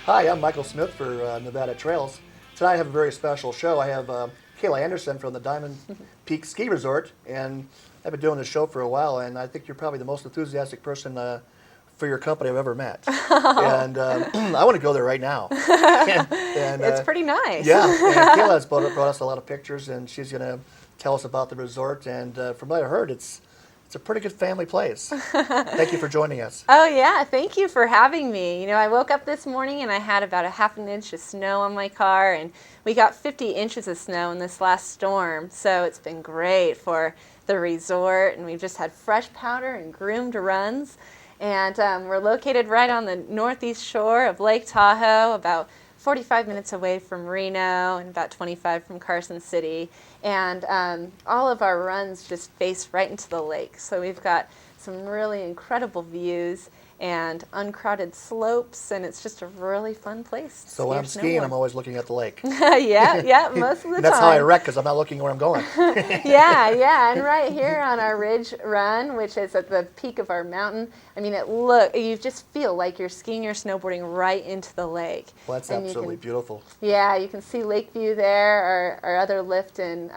Hi, I'm Michael Smith for Nevada Trails. Tonight I have a very special show. I have Kayla Anderson from the Diamond Peak Ski Resort, and I've been doing this show for a while, and I think you're probably the most enthusiastic person for your company I've ever met. And I want to go there right now. It's pretty nice. Yeah, and Kayla has brought us a lot of pictures, and she's going to tell us about the resort, and from what I heard, it's a pretty good family place. Thank you for joining us. Oh yeah, thank you for having me. You know, I woke up this morning and I had about a half an inch of snow on my car, and we got 50 inches of snow in this last storm. So it's been great for the resort, and we've just had fresh powder and groomed runs. And we're located right on the northeast shore of Lake Tahoe, about 45 minutes away from Reno and about 25 from Carson City. And all of our runs just face right into the lake. So we've got some really incredible views and uncrowded slopes, and it's just a really fun place. So when I'm skiing, I'm always looking at the lake. yeah, most of the And that's time. how I wreck, because I'm not looking where I'm going. yeah, and right here on our ridge run, which is at the peak of our mountain, I mean, you just feel like you're skiing or snowboarding right into the lake. Well, that's absolutely beautiful. Yeah, you can see Lakeview there, our other lift in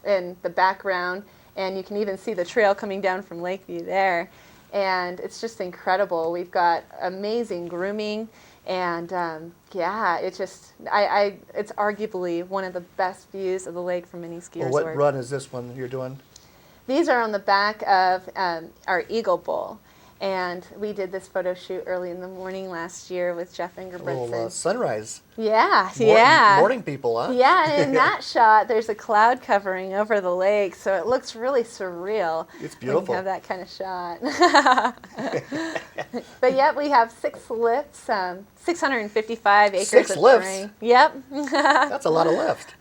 the background, and you can even see the trail coming down from Lakeview there. And it's just incredible. We've got amazing grooming, and it's arguably one of the best views of the lake from any ski resort. What run is this one you're doing? These are on the back of our Eagle Bowl. And we did this photo shoot early in the morning last year with Jeff Ingebrigtsen. Sunrise. Yeah. Morning people, huh? Yeah, and in that shot, there's a cloud covering over the lake, so it looks really surreal. It's beautiful. When you have that kind of shot. But yeah, we have 6 lifts, 655 acres 6 of lifts? terrain. Yep. That's a lot of lift.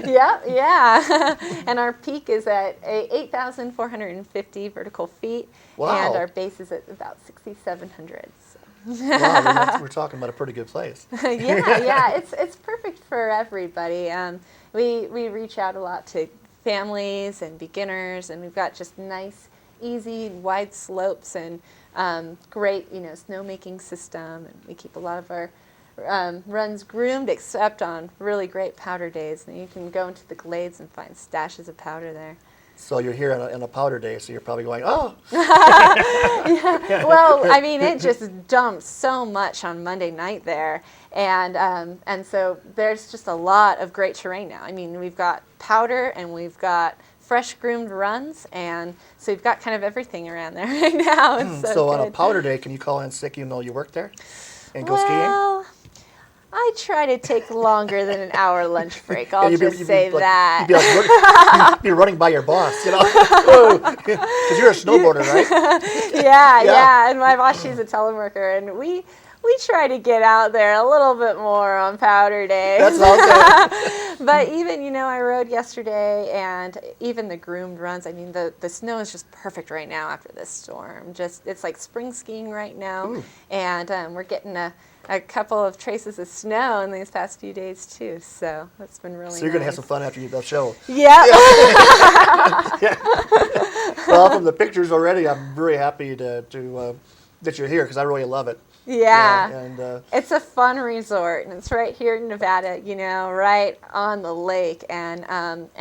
Yeah. And our peak is at 8,450 vertical feet. Wow. And our base is at about 6,700. So. Wow, we're talking about a pretty good place. yeah, it's perfect for everybody. We reach out a lot to families and beginners, and we've got just nice, easy, wide slopes and great, snowmaking system. And we keep a lot of our runs groomed, except on really great powder days. And you can go into the glades and find stashes of powder there. So you're here on a powder day, so you're probably going, oh! Yeah. Well, I mean, it just dumps so much on Monday night there. And so there's just a lot of great terrain now. I mean, we've got powder and we've got fresh groomed runs, and so we've got kind of everything around there right now. It's so good. On a powder day, can you call in sick even though you work there and go skiing? I try to take longer than an hour lunch break. I'll you'd say that. You'd be running by your boss, because you're a snowboarder, right? Yeah. And my boss, she's a teleworker, and we try to get out there a little bit more on powder day. That's awesome. But even, I rode yesterday, and even the groomed runs, I mean, the snow is just perfect right now after this storm. It's like spring skiing right now. Ooh. And we're getting a couple of traces of snow in these past few days too, so that's been really nice. So you're going to have some fun after you do the show. Yeah. Well, from the pictures already, I'm very happy that you're here, because I really love it. Yeah. And it's a fun resort, and it's right here in Nevada, right on the lake. And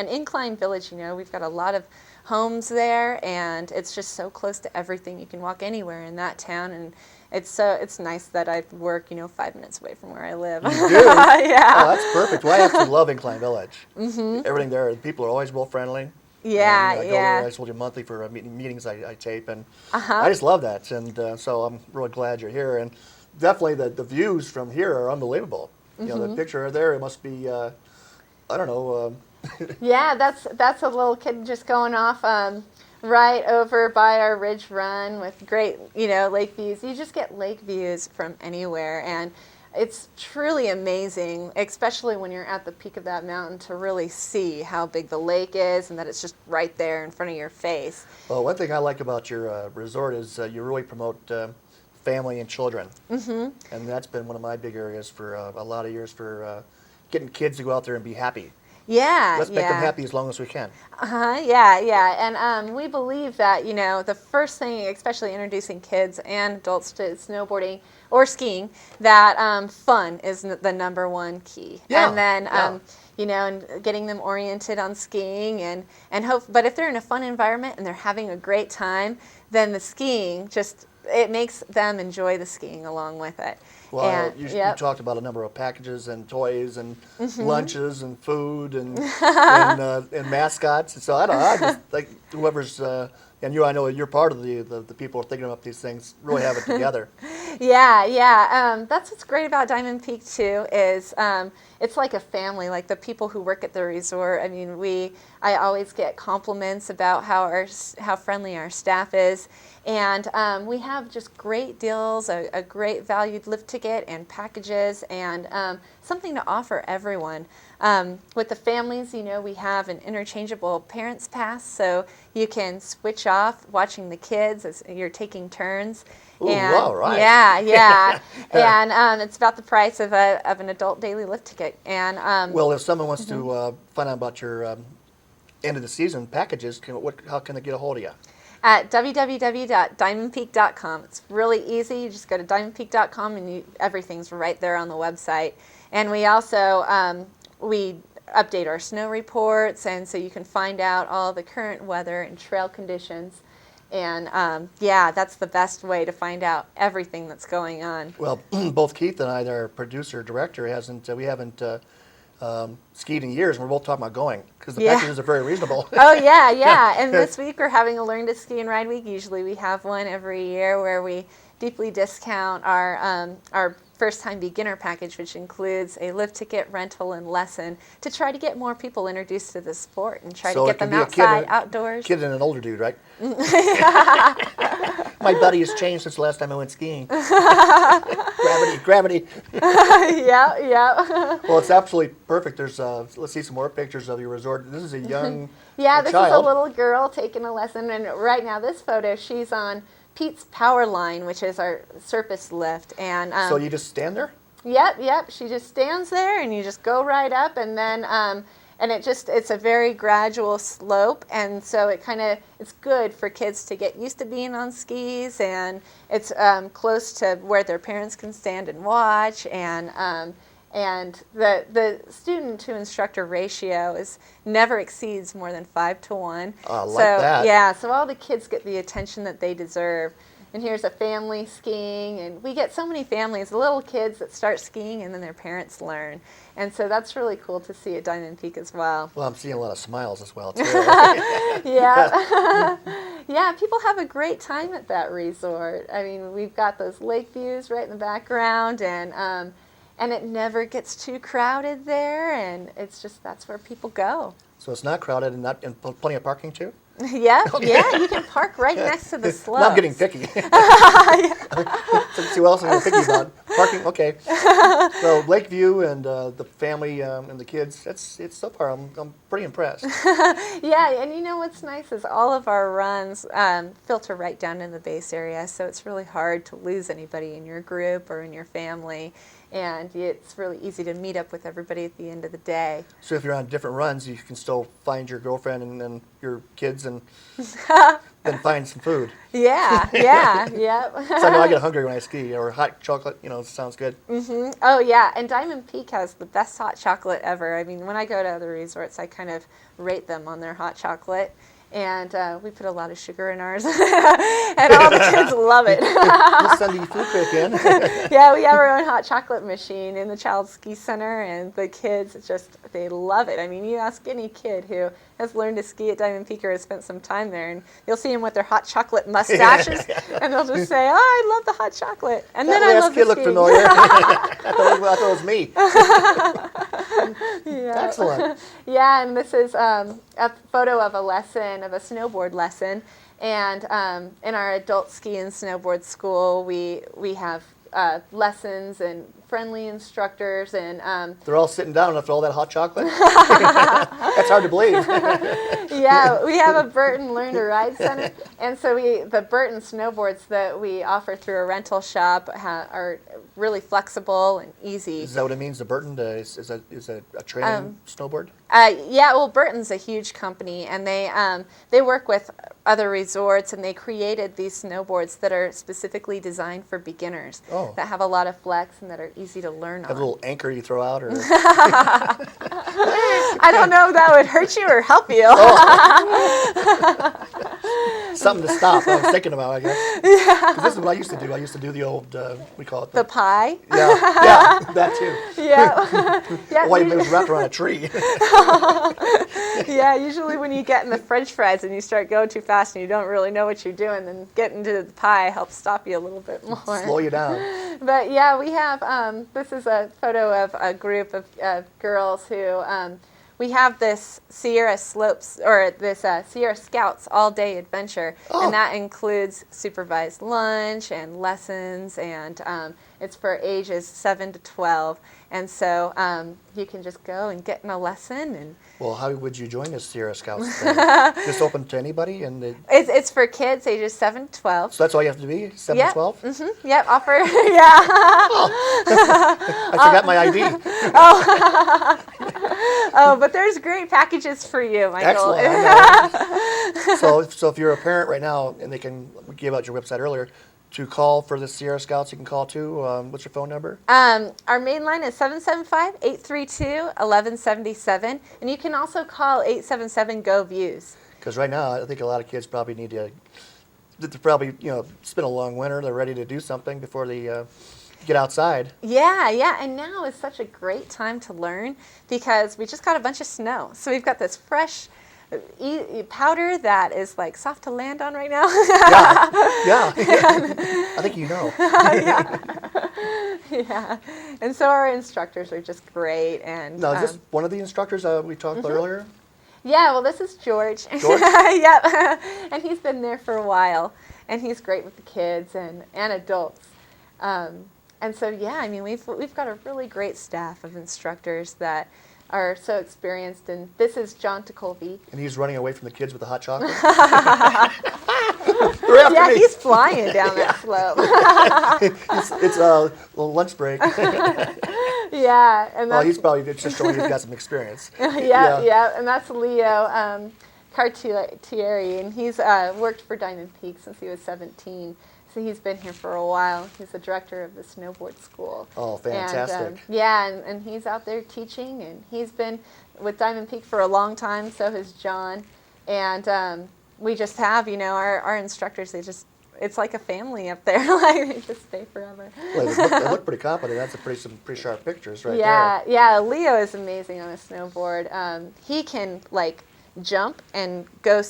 Incline Village, we've got a lot of homes there, and it's just so close to everything. You can walk anywhere in that town, and it's nice that I work, 5 minutes away from where I live. You do? Yeah. Oh, that's perfect. Well, I absolutely love Incline Village. Mm-hmm. Everything there, the people are always real friendly. Yeah, and I go there, I told you monthly for meetings I tape, and I just love that. And so I'm really glad you're here. And definitely the views from here are unbelievable. Mm-hmm. The picture there, it must be, I don't know. Yeah, that's a little kid just going off right over by our ridge run with great, lake views. You just get lake views from anywhere, and it's truly amazing, especially when you're at the peak of that mountain, to really see how big the lake is and that it's just right there in front of your face. Well, one thing I like about your resort is you really promote family and children. Mm-hmm. And that's been one of my big areas for a lot of years, for getting kids to go out there and be happy. Yeah, Let's make them yeah. happy as long as we can. Yeah, yeah. And we believe that, the first thing, especially introducing kids and adults to snowboarding or skiing, that fun is the number one key. Yeah, And then, yeah. and getting them oriented on skiing and hope. But if they're in a fun environment and they're having a great time, then the skiing it makes them enjoy the skiing along with it. Well, And, you yep. talked about a number of packages and toys and lunches and food and and mascots. And so I just like whoever's and I know you're part of the people who are thinking about these things really have it together. Yeah, yeah. That's what's great about Diamond Peak too is it's like a family. Like the people who work at the resort. I mean, I always get compliments about how friendly our staff is, and we have just great deals, a great valued lift ticket and packages, and something to offer everyone. With the families, we have an interchangeable parents pass, so you can switch off watching the kids as you're taking turns. Ooh, And wow, right. yeah, yeah, and it's about the price of an adult daily lift ticket. And Well, if someone wants to find out about your end of the season packages, how can they get a hold of you? at www.diamondpeak.com. It's really easy. You just go to diamondpeak.com and everything's right there on the website. And we also we update our snow reports, and so you can find out all the current weather and trail conditions. And that's the best way to find out everything that's going on. Well, both Keith and I, our producer director, we haven't skied in years, and we're both talking about going because the packages are very reasonable. Oh yeah, yeah. And this week we're having a Learn to Ski and Ride week. Usually we have one every year where we deeply discount our first-time beginner package, which includes a lift ticket, rental, and lesson to try to get more people introduced to the sport and try to get them outside, outdoors. Kid and an older dude, right? My buddy has changed since the last time I went skiing. Gravity. Yeah, yeah. Well, it's absolutely perfect. There's let's see some more pictures of your resort. This is a young Yeah, this child. is a little girl taking a lesson, and right now this photo, she's on Pete's Power Line, which is our surface lift. And so you just stand there? Yep. She just stands there, and you just go right up, and then and it's a very gradual slope, and so it's good for kids to get used to being on skis, and it's close to where their parents can stand and watch, and the student to instructor ratio never exceeds more than 5 to 1. Like that. Yeah, so all the kids get the attention that they deserve. And here's a family skiing, and we get so many families, little kids that start skiing and then their parents learn. And so that's really cool to see at Diamond Peak as well. Well, I'm seeing a lot of smiles as well, too. Yeah. Yeah, people have a great time at that resort. I mean, we've got those lake views right in the background, and it never gets too crowded there, and that's where people go. So it's not crowded and plenty of parking, too? Yeah, yeah, you can park right next to the slopes. Now I'm getting picky. See what else I'm picky about. Parking, okay. So Lakeview and the family and the kids, it's so far I'm pretty impressed. Yeah, and what's nice is all of our runs filter right down in the base area, so it's really hard to lose anybody in your group or in your family. And it's really easy to meet up with everybody at the end of the day. So if you're on different runs, you can still find your girlfriend and your kids and then find some food. Yeah, yeah. So I know I get hungry when I ski, or hot chocolate, sounds good. Mm-hmm. Oh, yeah, and Diamond Peak has the best hot chocolate ever. I mean, when I go to other resorts, I kind of rate them on their hot chocolate. And we put a lot of sugar in ours, and all the kids love it. Just send the food critic in. Yeah, we have our own hot chocolate machine in the Child Ski Center, and the kids, they love it. I mean, you ask any kid who has learned to ski at Diamond Peak or has spent some time there, and you'll see them with their hot chocolate mustaches, and they'll just say, "Oh, I love the hot chocolate," and that then I love the kid looked skiing. familiar. I thought it was me. Yeah. Excellent. Yeah, and this is a photo of a snowboard lesson. And in our adult ski and snowboard school, we have lessons and friendly instructors, and They're all sitting down after all that hot chocolate. That's hard to believe. yeah, we have a Burton Learn to Ride Center, and so the Burton snowboards that we offer through a rental shop are really flexible and easy. Is that what it means? The Burton is a training snowboard? Yeah, well, Burton's a huge company, and they work with other resorts, and they created these snowboards that are specifically designed for beginners, that have a lot of flex and that are easy to learn on. Have a little anchor you throw out, or I don't know if that would hurt you or help you. something to stop. I was thinking about, I guess. Yeah. This is what I used to do. I used to do the old, we call it the pie. Yeah, that too. Yeah. Yeah. Well, it was wrapped around a tree. Yeah, usually when you get in the French fries and you start going too fast and you don't really know what you're doing, then getting to the pie helps stop you a little bit more. Slow you down. But yeah, we have, this is a photo of a group of girls who, we have this Sierra Slopes, or this Sierra Scouts all-day adventure, and that includes supervised lunch and lessons, and it's for ages 7 to 12. And so you can just go and get in a lesson. And well, how would you join the Sierra Scouts thing? Just open to anybody? And it's for kids ages 7 to 12. So that's all you have to be? 7 to 12? Mm-hmm. Yep, offer. Yeah. I forgot my ID. Oh, but there's great packages for you, Michael. Excellent. So if you're a parent right now, and we gave out your website earlier, to call for the Sierra Scouts, you can call too. What's your phone number? Our main line is 775-832-1177, and you can also call 877-GO-VIEWS. Because right now, I think a lot of kids probably need to probably, spend a long winter. They're ready to do something before they get outside. Yeah, and now is such a great time to learn because we just got a bunch of snow. So we've got this fresh powder that is like soft to land on right now. Yeah. I think you know. Yeah. And so our instructors are just great. And now, is this one of the instructors we talked about earlier? Yeah, well, this is George. George? Yep. And he's been there for a while, and he's great with the kids and adults. And so, yeah, I mean, we've got a really great staff of instructors that are so experienced. And this is John Tecolby. And he's running away from the kids with the hot chocolate? Yeah, he's flying down that slope. It's a little lunch break. Yeah. And well, he's probably just showing he's got some experience. Yeah. And that's Leo Cartieri, and he's worked for Diamond Peak since he was 17. So he's been here for a while. He's the director of the snowboard school. Oh, fantastic. And he's out there teaching, and he's been with Diamond Peak for a long time, so has John. And we just have, our instructors, it's like a family up there. Like, they just stay forever. Well, they look pretty competent. That's some pretty sharp pictures right there. Yeah, Leo is amazing on a snowboard. He can, jump and go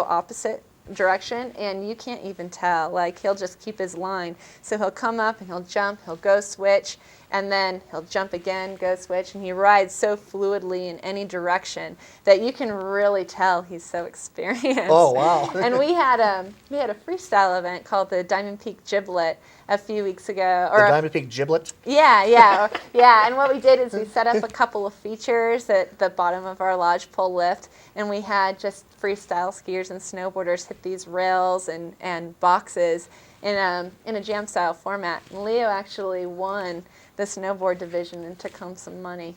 opposite direction, and you can't even tell. He'll just keep his line. So he'll come up and he'll jump, he'll go switch, and then he'll jump again, go switch, and he rides so fluidly in any direction that you can really tell he's so experienced. Oh, wow. And we had a freestyle event called the Diamond Peak Giblet a few weeks ago. The Diamond Peak Giblet? Yeah. And what we did is we set up a couple of features at the bottom of our lodge pole lift, and we had just freestyle skiers and snowboarders hit these rails and boxes in a jam style format. And Leo actually won the snowboard division and took home some money.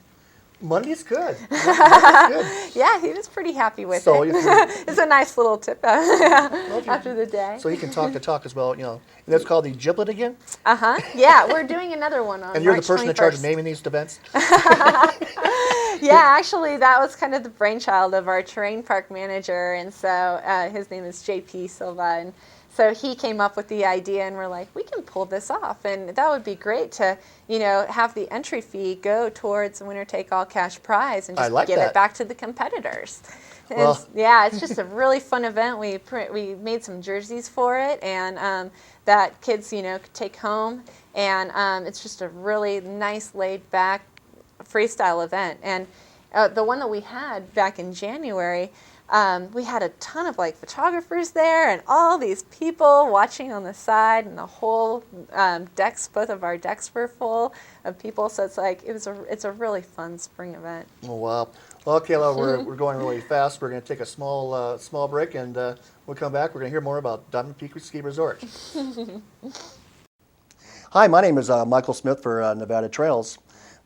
Money's good. Money's good. Yeah, he was pretty happy with so it. It's a nice little tip after the day. So he can talk the talk as well, And that's called the Giblet again? Yeah, we're doing another one on And you're March the person 21st. in charge of naming these events? Yeah, actually, that was kind of the brainchild of our terrain park manager, and so his name is J.P. Silva, and so he came up with the idea, and we're like, we can pull this off, and that would be great to, have the entry fee go towards the winner take all cash prize and just give it back to the competitors. Well, yeah, it's just a really fun event. We made some jerseys for it, and that kids could take home, and it's just a really nice laid back freestyle event. And the one that we had back in January, we had a ton of like photographers there and all these people watching on the side, and the whole decks, both of our decks were full of people. So it's a really fun spring event. Oh, wow. Well, Kayla, we're going really fast. We're going to take a small break, and we'll come back. We're going to hear more about Diamond Peak Ski Resort. Hi, my name is Michael Smith for Nevada Trails.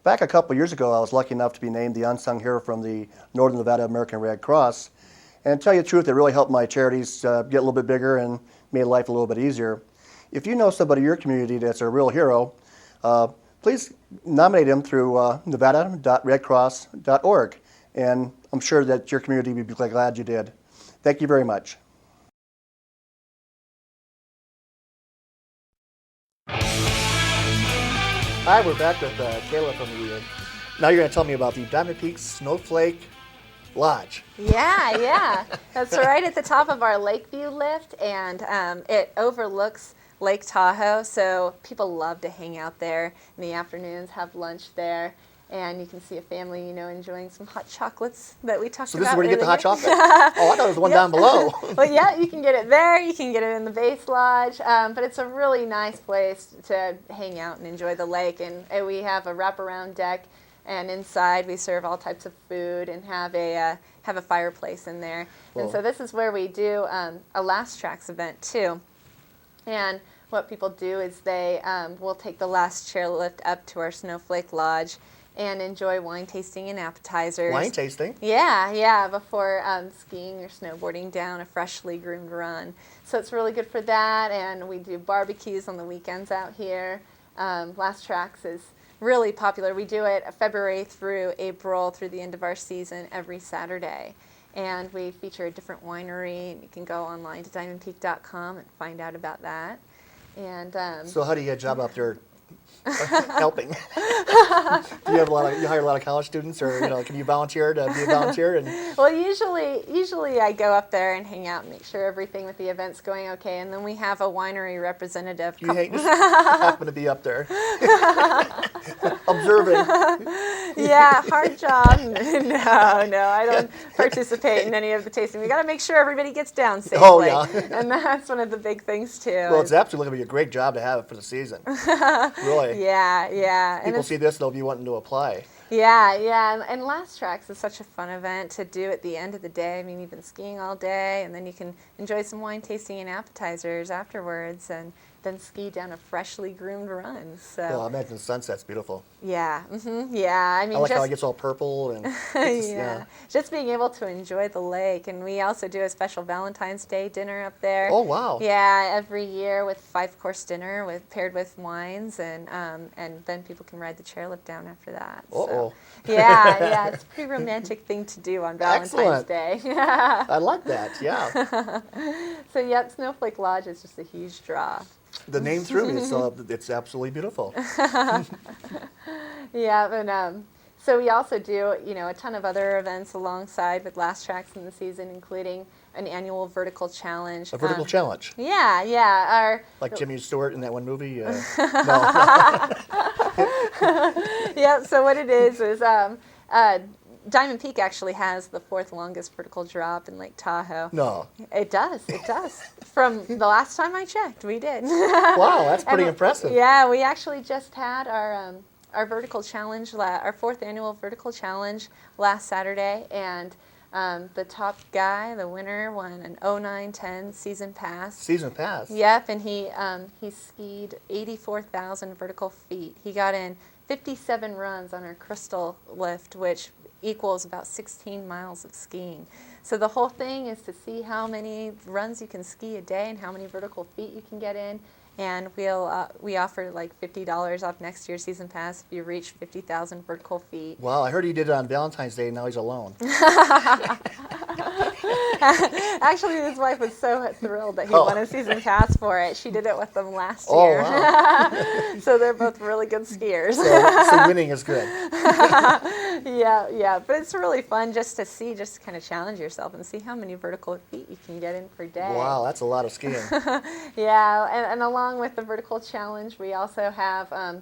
Back a couple years ago, I was lucky enough to be named the unsung hero from the Northern Nevada American Red Cross. And to tell you the truth, it really helped my charities get a little bit bigger and made life a little bit easier. If you know somebody in your community that's a real hero, please nominate him through nevada.redcross.org. And I'm sure that your community would be glad you did. Thank you very much. Hi, we're back with Kayla from the. Now you're going to tell me about the Diamond Peak Snowflake Lodge. Yeah. That's right at the top of our Lakeview lift, and it overlooks Lake Tahoe, so people love to hang out there in the afternoons, have lunch there, and you can see a family, enjoying some hot chocolates that we talked about. So this is where you get the hot chocolate? Oh, I thought it was one down below. Well, yeah, you can get it there. You can get it in the base lodge, but it's a really nice place to hang out and enjoy the lake, and we have a wraparound deck. And inside we serve all types of food and have a fireplace in there. Whoa. And so this is where we do a Last Tracks event too. And what people do is they will take the last chairlift up to our Snowflake Lodge and enjoy wine tasting and appetizers. Wine tasting? Yeah, before skiing or snowboarding down a freshly groomed run. So it's really good for that, and we do barbecues on the weekends out here. Last Tracks is really popular. We do it February through April, through the end of our season, every Saturday. And we feature a different winery. You can go online to diamondpeak.com and find out about that. And so how do you get a job out there helping? Do you hire a lot of college students, or can you volunteer to be a volunteer? Well, usually I go up there and hang out and make sure everything with the event's going okay, and then we have a winery representative. You happen to be up there observing. Yeah, hard job. No, I don't participate in any of the tasting. We got to make sure everybody gets down safely. Oh yeah, and that's one of the big things too. Well, it's absolutely going to be a great job to have for the season. Really. Yeah. People see this, they'll be wanting to apply. Yeah. And Last Tracks is such a fun event to do at the end of the day. I mean, you've been skiing all day, and then you can enjoy some wine tasting and appetizers afterwards, and then ski down a freshly groomed run. So. Well, I imagine the sunset's beautiful. Yeah. Yeah. I mean, I like how it gets all purple and. Yeah. Just being able to enjoy the lake, and we also do a special Valentine's Day dinner up there. Oh wow. Yeah, every year with 5-course dinner paired with wines, and then people can ride the chairlift down after that. So, yeah, it's a pretty romantic thing to do on Valentine's Day. I like that. Yeah. So yeah, Snowflake Lodge is just a huge draw. The name threw me, so it's absolutely beautiful. Yeah, but so we also do, a ton of other events alongside with Last Tracks in the season, including an annual vertical challenge. A vertical challenge? Yeah. Like Jimmy Stewart in that one movie? No. Yeah, so what it is Diamond Peak actually has the 4th longest vertical drop in Lake Tahoe. No. It does. From the last time I checked, we did. Wow, that's pretty impressive. Yeah, we actually just had our vertical challenge, our 4th annual vertical challenge last Saturday, and the top guy, the winner, won an 0910 season pass. Season pass? Yep, and he skied 84,000 vertical feet. He got in 57 runs on our Crystal lift, which equals about 16 miles of skiing. So the whole thing is to see how many runs you can ski a day and how many vertical feet you can get in. And we offer like $50 off next year's season pass if you reach 50,000 vertical feet. Wow, I heard he did it on Valentine's Day, and now he's alone. Actually, his wife was so thrilled that he won a season pass for it. She did it with them last Oh, year. wow. So they're both really good skiers. So winning is good. Yeah, but it's really fun just to kind of challenge yourself and see how many vertical feet you can get in per day. Wow, that's a lot of skiing. Yeah, and along with the vertical challenge, we also have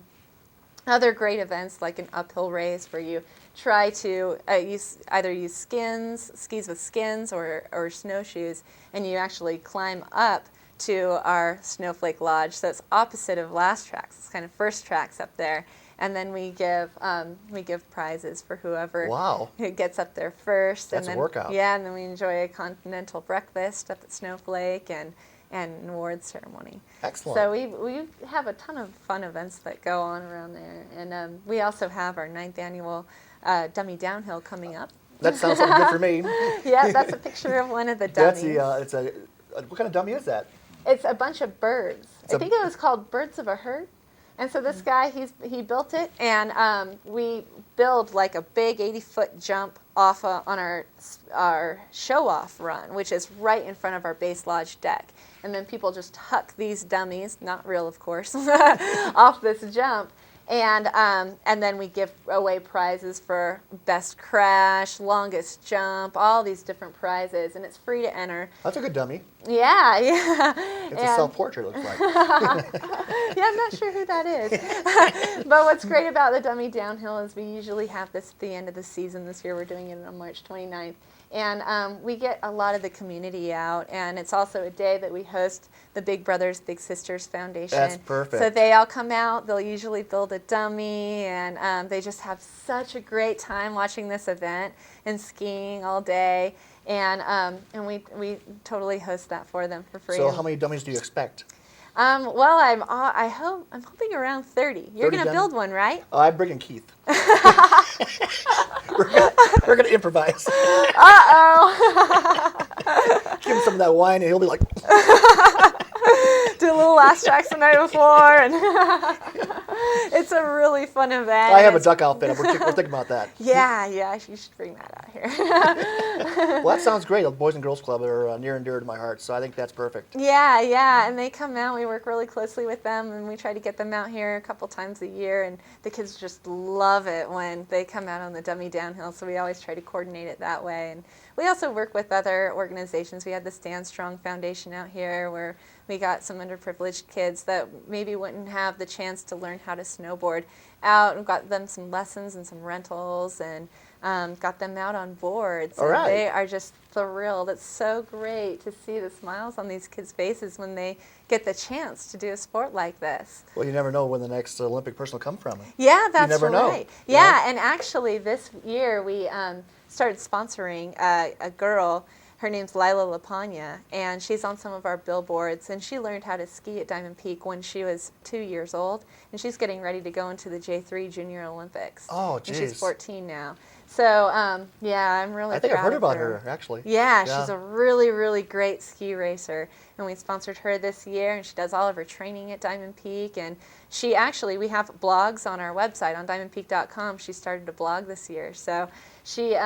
Other great events like an uphill race where you try to either use skis with skins or snowshoes, and you actually climb up to our Snowflake Lodge. So it's opposite of last tracks. It's kind of first tracks up there. And then we give prizes for whoever Wow. who gets up there first. That's and a then, workout. Yeah, and then we enjoy a continental breakfast up at Snowflake and an awards ceremony. Excellent. So we have a ton of fun events that go on around there. And we also have our 9th annual Dummy Downhill coming up. That sounds like good for me. Yeah, that's a picture of one of the dummies. That's what kind of dummy is that? It's a bunch of birds. I think it was called Birds of a Herd. And so this guy, he built it, and we build like a big 80-foot jump off on our show-off run, which is right in front of our base lodge deck. And then people just huck these dummies, not real of course, off this jump. And then we give away prizes for best crash, longest jump, all these different prizes, and it's free to enter. That's a good dummy. Yeah. It's a self-portrait, looks like. Yeah, I'm not sure who that is. But what's great about the Dummy Downhill is we usually have this at the end of the season. This year we're doing it on March 29th. And we get a lot of the community out, and it's also a day that we host the Big Brothers Big Sisters Foundation. That's perfect. So they all come out. They'll usually build a dummy, and they just have such a great time watching this event and skiing all day. And we totally host that for them for free. So how many dummies do you expect? Well, I'm hoping around 30. You're 30 going to build one, right? I'm bringing Keith. we're gonna improvise. Uh-oh. Give him some of that wine, and he'll be like. Do a little last tracks the night before, and it's a really fun event. I have a duck outfit. We're thinking about that. Yeah, you should bring that out here. Well, that sounds great. The Boys and Girls Club are near and dear to my heart, so I think that's perfect. Yeah, and they come out. We work really closely with them, and we try to get them out here a couple times a year, and the kids just love it when they come out on the Dummy Downhill, so we always try to coordinate it that way. And we also work with other organizations. We had the Stand Strong Foundation out here where we got some underprivileged kids that maybe wouldn't have the chance to learn how to snowboard out, and got them some lessons and some rentals, and got them out on boards. All right. And they are just thrilled. It's so great to see the smiles on these kids' faces when they get the chance to do a sport like this. Well, you never know when the next Olympic person will come from. Yeah, that's never know, right. you Yeah, know? and actually this year we started sponsoring a girl. Her name's Lila LaPagna, and she's on some of our billboards, and she learned how to ski at Diamond Peak when she was 2 years old, and she's getting ready to go into the J3 Junior Olympics. Oh, And geez. she's 14 now. So, yeah, I'm really proud of her. I think I've heard about her, actually. Yeah, she's a really, really great ski racer, and we sponsored her this year, and she does all of her training at Diamond Peak, and we have blogs on our website on diamondpeak.com. She started a blog this year, so she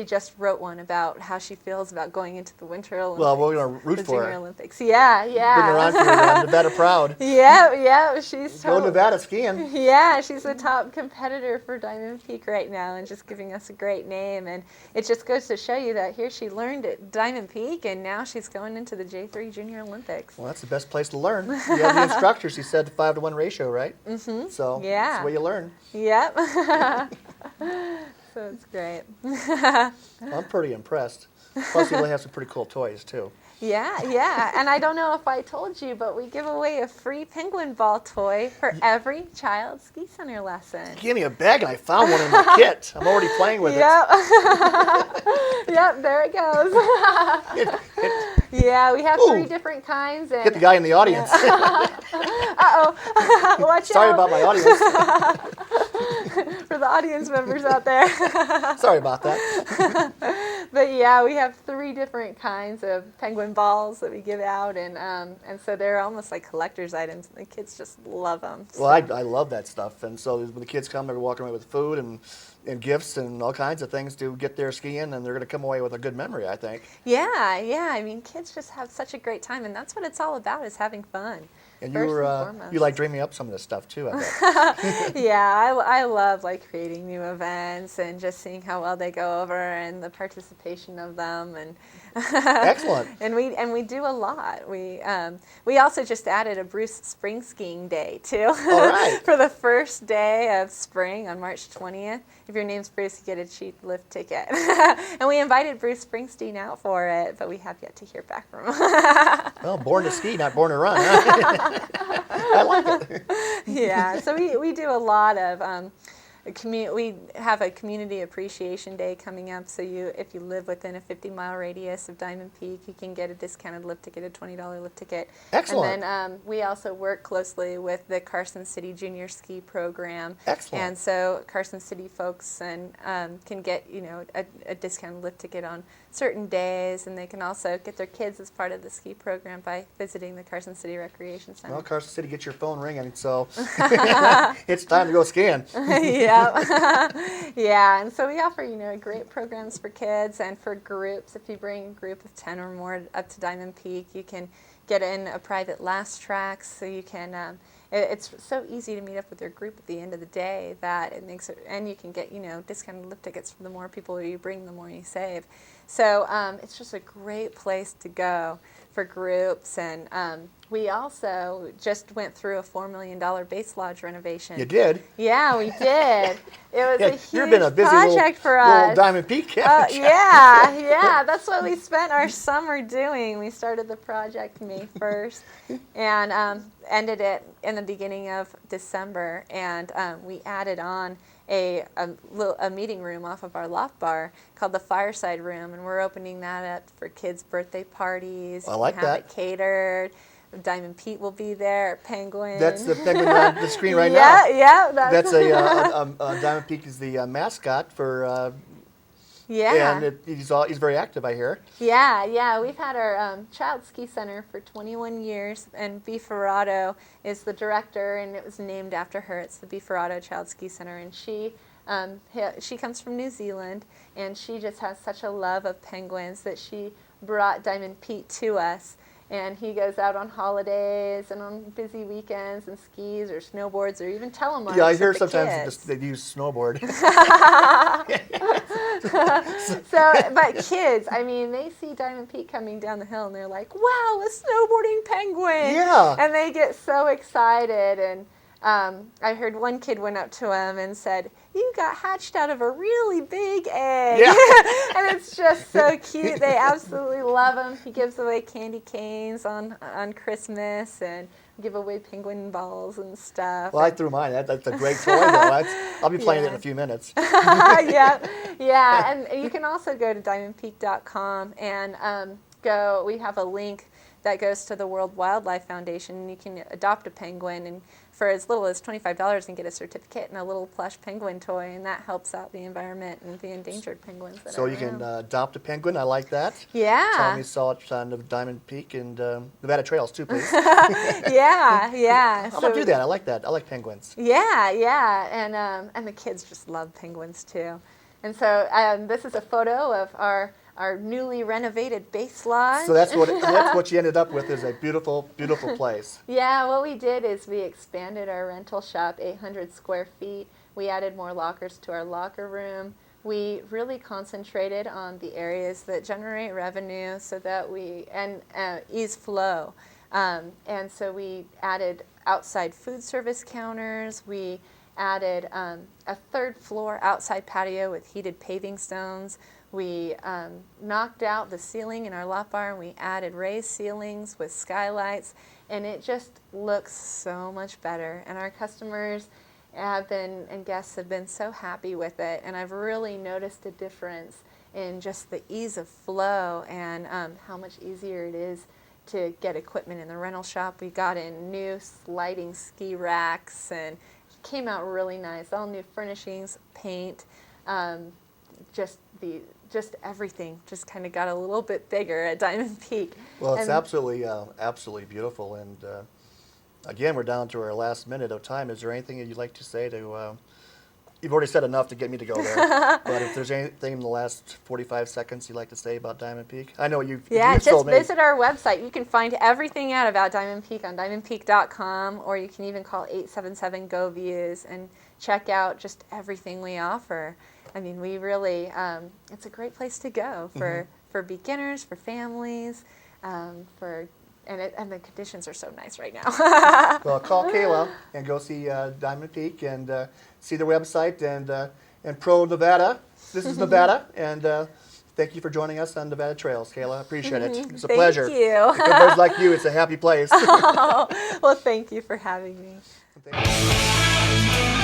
just wrote one about how she feels about going into the Winter Olympics. Well, we're going to root the for Junior her. Olympics. Yeah. Bring her on for Nevada proud. Yeah, she's Go Nevada skiing. Yeah, she's the top competitor for Diamond Peak right now, and just giving us a great name. And it just goes to show you that here she learned at Diamond Peak, and now she's going into the J3 Junior Olympics. Well, that's the best place to learn. You have the instructors. She said 5-to-1 ratio, right? Mm-hmm. So Yeah. that's the way you learn. Yep. So it's great. Well, I'm pretty impressed. Plus, you really have some pretty cool toys, too. Yeah. And I don't know if I told you, but we give away a free penguin ball toy for every child ski center lesson. Give me a bag, and I found one in my kit. I'm already playing with Yep. Yep, there it goes. it. Yeah, we have Ooh. 3 different kinds. And Hit the guy in the audience. Uh-oh. Watch Sorry out about my audience. for the audience members out there. Sorry about that. But yeah, we have 3 different kinds of penguin balls that we give out, and so they're almost like collector's items. And the kids just love them. Well, I love that stuff. And so when the kids come, they're walking away with food and gifts and all kinds of things to get their skiing, and they're going to come away with a good memory, I think. Yeah. I mean, kids just have such a great time, and that's what it's all about, is having fun. And first and foremost. you like dreaming up some of this stuff too, I bet. Yeah, I love like creating new events and just seeing how well they go over and the participation of them and Excellent. and we do a lot. We also just added a Bruce Spring Skiing Day too. All right. For the first day of spring on March 20th. If your name's Bruce, you get a cheap lift ticket. And we invited Bruce Springsteen out for it, but we have yet to hear back from him. Well, born to ski, not born to run. Huh? I like it. Yeah, so we do a lot of we have a community appreciation day coming up. So if you live within a 50-mile radius of Diamond Peak, you can get a discounted lift ticket, a $20 lift ticket. Excellent. And then we also work closely with the Carson City Junior Ski Program. Excellent. And so Carson City folks can get a discounted lift ticket on certain days, and they can also get their kids as part of the ski program by visiting the Carson City Recreation Center. Well, Carson City, get your phone ringing, so it's time to go skiing. Yeah, yeah, and so we offer great programs for kids and for groups. If you bring a group of 10 or more up to Diamond Peak, you can get in a private last track, so you can. It's so easy to meet up with your group at the end of the day that it makes it, and you can get discounted lift tickets for the more people you bring, the more you save. So it's just a great place to go for groups, and we also just went through a $4 million base lodge renovation. You did? Yeah, we did. It was a huge You've been a busy project for little us. Diamond Peak, haven't you? Yeah, that's what we spent our summer doing. We started the project May 1st and ended it in the beginning of December, and we added on a meeting room off of our loft bar called the Fireside Room, and we're opening that up for kids' birthday parties. I like you can have that. it catered. Diamond Pete will be there. Penguin. That's the penguin on the screen right now. Yeah. That's a Diamond Peak is the mascot for. Yeah. And he's very active, I hear. Yeah. We've had our child ski center for 21 years, and Bea Ferrato is the director, and it was named after her. It's the Bea Ferrato Child Ski Center, and she comes from New Zealand, and she just has such a love of penguins that she brought Diamond Pete to us. And he goes out on holidays and on busy weekends and skis or snowboards or even telemarks. Yeah, I hear with the sometimes kids. they use snowboard. But kids, they see Diamond Peak coming down the hill and they're like, wow, a snowboarding penguin. Yeah. And they get so excited. And I heard one kid went up to him and said, you got hatched out of a really big egg. Yeah. And it's just so cute. They absolutely love him. He gives away candy canes on Christmas and give away penguin balls and stuff. Well, I threw mine. That's a great toy, though. I'll be playing it in a few minutes. Yeah. And you can also go to diamondpeak.com and we have a link that goes to the World Wildlife Foundation, and you can adopt a penguin, and for as little as $25 you can get a certificate and a little plush penguin toy, and that helps out the environment and the endangered penguins that So are you can around. adopt a penguin. I like that. Yeah. Tell me saw it on the Diamond Peak and Nevada Trails too, please. Yeah. I'm gonna do that. I like that. I like penguins. Yeah, and the kids just love penguins too. And so this is a photo of our newly renovated base lodge. So that's what you ended up with is a beautiful, beautiful place. Yeah, what we did is we expanded our rental shop 800 square feet. We added more lockers to our locker room. We really concentrated on the areas that generate revenue so that and ease flow. And so we added outside food service counters. We added a third floor outside patio with heated paving stones. We knocked out the ceiling in our loft bar, and we added raised ceilings with skylights, and it just looks so much better. And our customers and guests have been so happy with it, and I've really noticed a difference in just the ease of flow and how much easier it is to get equipment in the rental shop. We got in new sliding ski racks, and it came out really nice. All new furnishings, paint, just everything just kind of got a little bit bigger at Diamond Peak. Well, it's absolutely beautiful. And again, we're down to our last minute of time. Is there anything that you'd like to say to you've already said enough to get me to go there. But if there's anything in the last 45 seconds you'd like to say about Diamond Peak, I know you've just told me. visit our website. You can find everything out about Diamond Peak on diamondpeak.com, or you can even call 877-GO-VIEWS and check out just everything we offer. I mean, we really, it's a great place to go for beginners, for families, and the conditions are so nice right now. Well, call Kayla and go see Diamond Peak and see their website and Pro Nevada. This is Nevada, and thank you for joining us on Nevada Trails, Kayla. Appreciate it. It's a pleasure. Thank you. If everybody's like you, it's a happy place. Well, thank you for having me. Thank you.